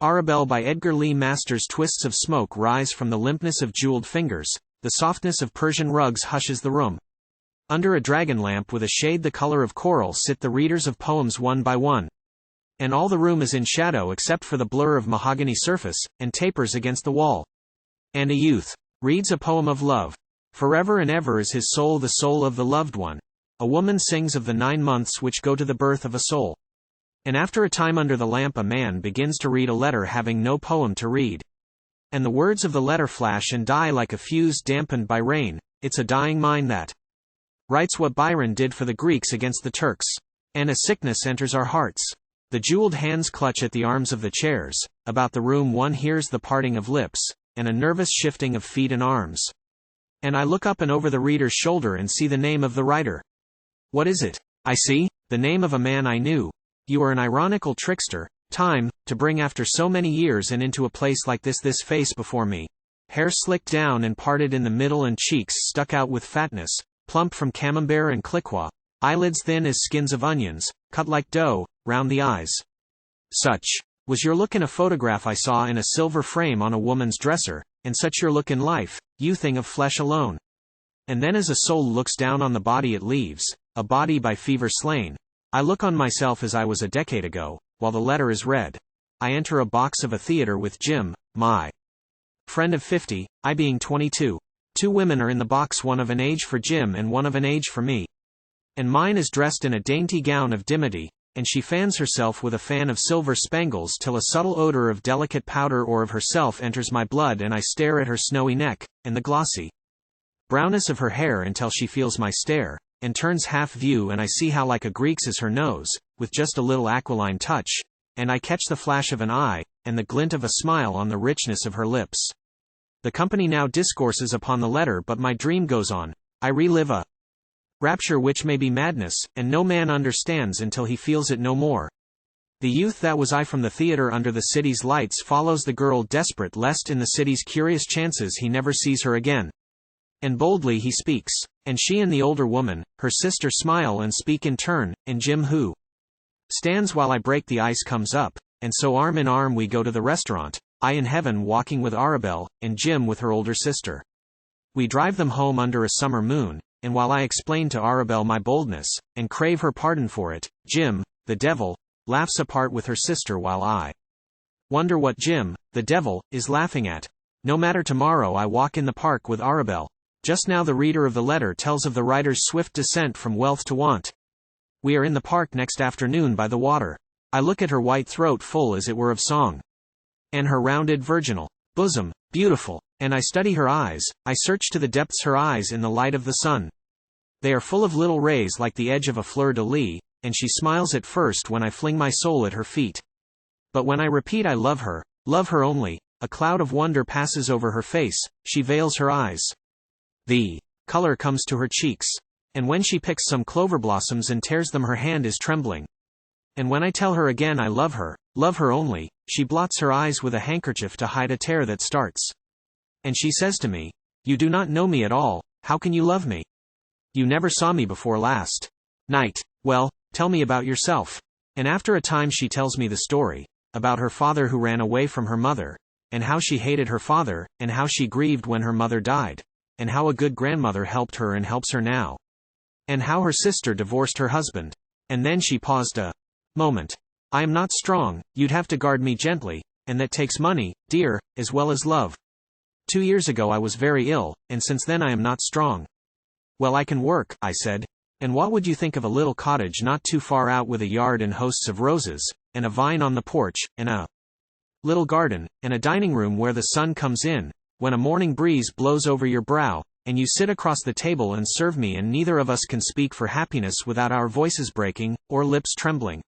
Arabel by Edgar Lee Masters. Twists of smoke rise from the limpness of jeweled fingers, the softness of Persian rugs hushes the room. Under a dragon lamp with a shade the color of coral sit the readers of poems one by one. And all the room is in shadow except for the blur of mahogany surface, and tapers against the wall. And a youth reads a poem of love. Forever and ever is his soul the soul of the loved one. A woman sings of the 9 months which go to the birth of a soul. And after a time under the lamp a man begins to read a letter having no poem to read. And the words of the letter flash and die like a fuse dampened by rain. It's a dying mind that writes what Byron did for the Greeks against the Turks. And a sickness enters our hearts. The jeweled hands clutch at the arms of the chairs. About the room one hears the parting of lips, and a nervous shifting of feet and arms. And I look up and over the reader's shoulder and see the name of the writer. What is it? I see, the name of a man I knew. You are an ironical trickster, time, to bring after so many years and into a place like this face before me. Hair slicked down and parted in the middle and cheeks stuck out with fatness, plump from camembert and cliquot, eyelids thin as skins of onions, cut like dough, round the eyes. Such was your look in a photograph I saw in a silver frame on a woman's dresser, and such your look in life, you thing of flesh alone. And then as a soul looks down on the body it leaves, a body by fever slain, I look on myself as I was a decade ago, while the letter is read. I enter a box of a theater with Jim, my friend of 50, I being 22. 2 women are in the box, one of an age for Jim and one of an age for me. And mine is dressed in a dainty gown of dimity, and she fans herself with a fan of silver spangles till a subtle odor of delicate powder or of herself enters my blood, and I stare at her snowy neck, and the glossy brownness of her hair until she feels my stare, and turns half view, and I see how like a Greek's is her nose, with just a little aquiline touch, and I catch the flash of an eye, and the glint of a smile on the richness of her lips. The company now discourses upon the letter, but my dream goes on. I relive a rapture which may be madness, and no man understands until he feels it no more. The youth that was I from the theater under the city's lights follows the girl desperate lest in the city's curious chances he never sees her again. And boldly he speaks, and she and the older woman, her sister, smile and speak in turn, and Jim who stands while I break the ice comes up, and so arm in arm we go to the restaurant, I in heaven walking with Arabel, and Jim with her older sister. We drive them home under a summer moon, and while I explain to Arabel my boldness, and crave her pardon for it, Jim, the devil, laughs apart with her sister while I wonder what Jim, the devil, is laughing at. No matter, tomorrow I walk in the park with Arabel. Just now the reader of the letter tells of the writer's swift descent from wealth to want. We are in the park next afternoon by the water. I look at her white throat full as it were of song. And her rounded virginal bosom, beautiful. And I study her eyes, I search to the depths her eyes in the light of the sun. They are full of little rays like the edge of a fleur-de-lis, and she smiles at first when I fling my soul at her feet. But when I repeat I love her only, a cloud of wonder passes over her face, she veils her eyes. The color comes to her cheeks. And when she picks some clover blossoms and tears them her hand is trembling. And when I tell her again I love her only, she blots her eyes with a handkerchief to hide a tear that starts. And she says to me, "You do not know me at all, how can you love me? You never saw me before last night. Well, tell me about yourself." And after a time she tells me the story, about her father who ran away from her mother, and how she hated her father, and how she grieved when her mother died, and how a good grandmother helped her and helps her now, and how her sister divorced her husband. And then she paused a moment. "I am not strong, you'd have to guard me gently, and that takes money, dear, as well as love. 2 years ago I was very ill, and since then I am not strong." "Well, I can work," I said. "And what would you think of a little cottage not too far out with a yard and hosts of roses, and a vine on the porch, and a little garden, and a dining room where the sun comes in, when a morning breeze blows over your brow, and you sit across the table and serve me, and neither of us can speak for happiness without our voices breaking, or lips trembling."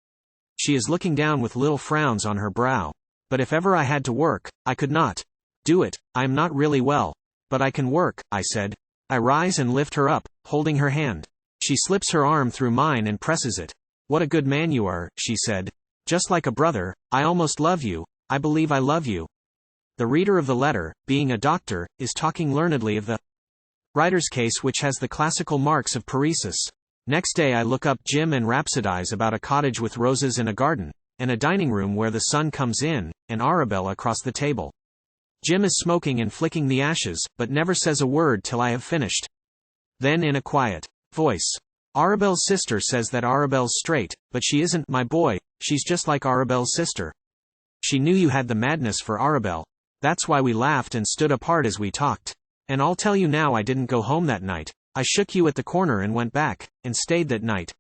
She is looking down with little frowns on her brow. "But if ever I had to work, I could not do it. I am not really well. But I can work," I said. I rise and lift her up, holding her hand. She slips her arm through mine and presses it. "What a good man you are," she said. "Just like a brother. I almost love you. I believe I love you." The reader of the letter, being a doctor, is talking learnedly of the writer's case, which has the classical marks of paresis. Next day I look up Jim and rhapsodize about a cottage with roses and a garden, and a dining room where the sun comes in, and Arabel across the table. Jim is smoking and flicking the ashes, but never says a word till I have finished. Then in a quiet voice, Arabel's sister says that Arabel's straight, but she isn't, my boy, she's just like Arabel's sister. She knew you had the madness for Arabel. That's why we laughed and stood apart as we talked. And I'll tell you now, I didn't go home that night. I shook you at the corner and went back, and stayed that night.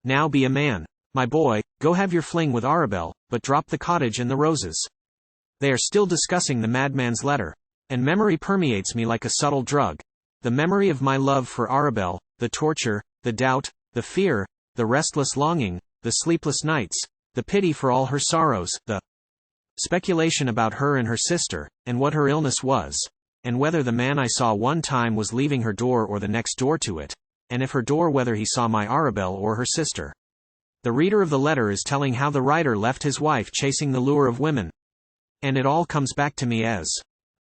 Now be a man. My boy, go have your fling with Arabel, but drop the cottage and the roses. They are still discussing the madman's letter. And memory permeates me like a subtle drug. The memory of my love for Arabel, the torture, the doubt, the fear, the restless longing, the sleepless nights, the pity for all her sorrows, the speculation about her and her sister, and what her illness was, and whether the man I saw one time was leaving her door or the next door to it, and if her door whether he saw my Arabel or her sister. The reader of the letter is telling how the writer left his wife chasing the lure of women. And it all comes back to me as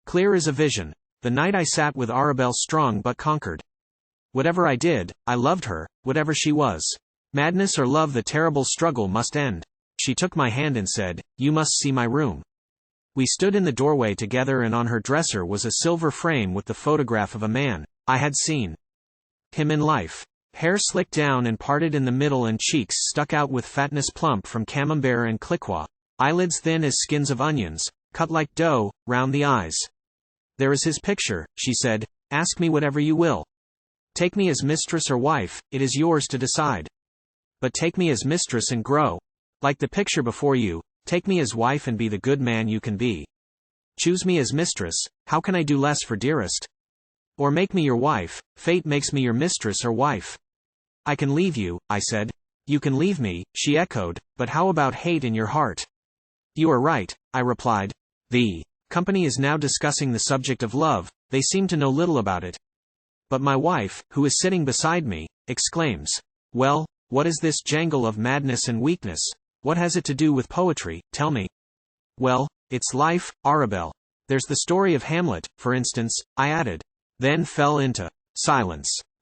clear as a vision. The night I sat with Arabel strong but conquered. Whatever I did, I loved her, whatever she was. Madness or love, the terrible struggle must end. She took my hand and said, "You must see my room." We stood in the doorway together, and on her dresser was a silver frame with the photograph of a man. I had seen him in life. Hair slicked down and parted in the middle, and cheeks stuck out with fatness plump from camembert and cliquot. Eyelids thin as skins of onions, cut like dough, round the eyes. "There is his picture," she said. "Ask me whatever you will. Take me as mistress or wife, it is yours to decide. But take me as mistress and grow. Like the picture before you, take me as wife and be the good man you can be. Choose me as mistress, how can I do less for dearest? Or make me your wife, fate makes me your mistress or wife." "I can leave you," I said. "You can leave me," she echoed, "but how about hate in your heart?" "You are right," I replied. The company is now discussing the subject of love. They seem to know little about it. But my wife, who is sitting beside me, exclaims, "Well, what is this jangle of madness and weakness? What has it to do with poetry, tell me?" "Well, it's life, Arabel. There's the story of Hamlet, for instance," I added. Then fell into silence.